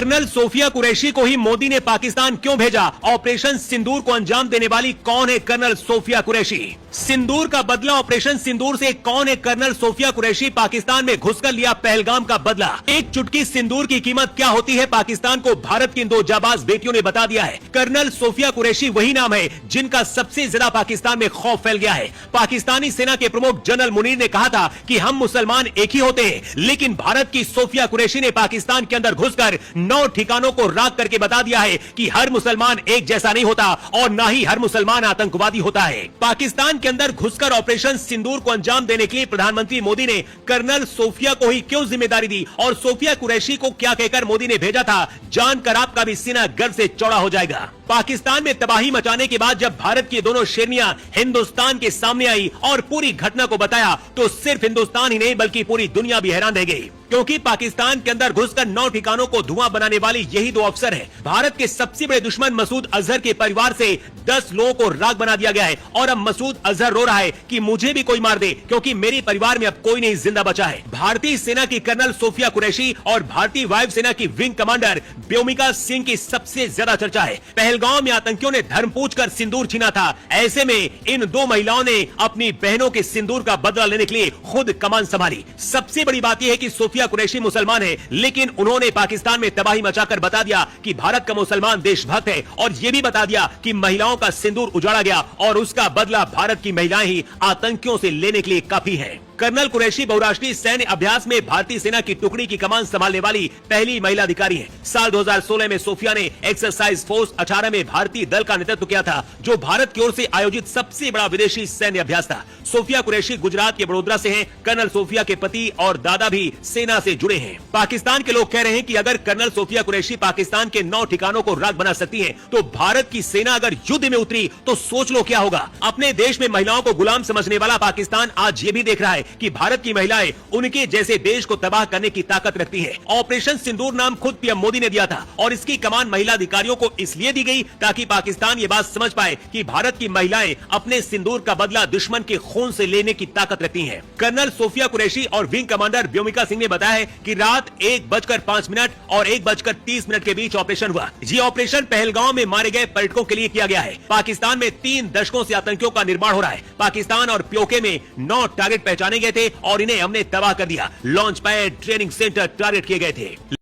Colonel Sophia Qureshi को ही मोदी ने पाकिस्तान क्यों भेजा? ऑपरेशन सिंदूर को अंजाम देने वाली कौन है कर्नल सोफिया कुरैशी? सिंदूर का बदला ऑपरेशन सिंदूर से कौन है कर्नल सोफिया कुरैशी? पाकिस्तान में घुसकर लिया पहलगाम का बदला। एक चुटकी सिंदूर की कीमत क्या होती है पाकिस्तान को भारत की इन दो जाबाज बेटियों ने बता दिया है। कर्नल सोफिया कुरैशी वही नाम है जिनका सबसे ज्यादा पाकिस्तान में खौफ फैल गया है। पाकिस्तानी सेना के प्रमुख जनरल मुनीर ने कहा था कि हम मुसलमान एक ही होते हैं, लेकिन भारत की सोफिया कुरैशी ने पाकिस्तान के अंदर घुसकर 9 ठिकानों को राख करके बता दिया है कि हर मुसलमान एक जैसा नहीं होता और ना ही हर मुसलमान आतंकवादी होता है। पाकिस्तान के अंदर घुसकर ऑपरेशन सिंदूर को अंजाम देने के लिए प्रधानमंत्री मोदी ने कर्नल सोफिया को ही क्यों जिम्मेदारी दी और सोफिया कुरैशी को क्या कहकर मोदी ने भेजा था, जानकर आपका भी सीना गर्व से चौड़ा हो जाएगा। पाकिस्तान में तबाही मचाने के बाद जब भारत की दोनों शेरनियां हिंदुस्तान के सामने आई और पूरी घटना को बताया तो सिर्फ हिंदुस्तान ही नहीं बल्कि पूरी दुनिया भी हैरान रह गई, क्योंकि पाकिस्तान के अंदर घुसकर 9 ठिकानों को धुआं बनाने वाली यही दो अफसर हैं। भारत के सबसे बड़े दुश्मन मसूद अजहर के परिवार से 10 लोगों को राख बना दिया गया है और अब मसूद अजहर रो रहा है कि मुझे भी कोई मार दे, क्योंकि मेरे परिवार में अब कोई नहीं जिंदा बचा है। भारतीय सेना की कर्नल सोफिया कुरैशी और भारतीय वायुसेना की विंग कमांडर व्योमिका सिंह की सबसे ज्यादा चर्चा है। पहलगाम में आतंकियों ने धर्म पूछकर सिंदूर छीना था। ऐसे में इन दो महिलाओं ने अपनी बहनों के सिंदूर का बदला लेने के लिए खुद कमान संभाली। सबसे बड़ी बात यह है कि सोफिया कुरैशी मुसलमान है, लेकिन उन्होंने पाकिस्तान में तबाही मचाकर बता दिया कि भारत का मुसलमान देशभक्त है और यह भी बता दिया कि महिलाओं का सिंदूर उजाड़ा गया और उसका बदला भारत की महिलाएं ही आतंकियों से लेने के लिए काफी है। कर्नल कुरैशी बहुराष्ट्रीय सैन्य अभ्यास में भारतीय सेना की टुकड़ी की कमान संभालने वाली पहली महिला अधिकारी है। साल 2016 में सोफिया ने एक्सरसाइज फोर्स 18 में भारतीय दल का नेतृत्व किया था, जो भारत की ओर से आयोजित सबसे बड़ा विदेशी सैन्य अभ्यास था। सोफिया कुरैशी गुजरात के बड़ोदरा से हैं। कर्नल सोफिया के पति और दादा भी सेना से जुड़े हैं। पाकिस्तान के लोग कह रहे हैं कि अगर कर्नल सोफिया कुरैशी पाकिस्तान के 9 ठिकानों को राख बना सकती है तो भारत की सेना अगर युद्ध में उतरी तो सोच लो क्या होगा। अपने देश में महिलाओं को गुलाम समझने वाला पाकिस्तान आज ये भी देख रहा है कि भारत की महिलाएं उनके जैसे देश को तबाह करने की ताकत रखती हैं। ऑपरेशन सिंदूर नाम खुद पीएम मोदी ने दिया था और इसकी कमान महिला अधिकारियों को इसलिए दी गई ताकि पाकिस्तान ये बात समझ पाए कि भारत की महिलाएं अपने सिंदूर का बदला दुश्मन के खून से लेने की ताकत रखती हैं। कर्नल सोफिया कुरैशी और विंग कमांडर व्योमिका सिंह ने बताया है कि रात 1:05 और 1:30 के बीच ऑपरेशन हुआ। ये ऑपरेशन पहलगाम में मारे गए पर्यटकों के लिए किया गया है। पाकिस्तान में 3 दशकों से आतंकियों का निर्माण हो रहा है। पाकिस्तान और पीओके में 9 टारगेट पहचाने गए थे और इन्हें हमने तबाह कर दिया। Launch pad, training centre target किए गए थे।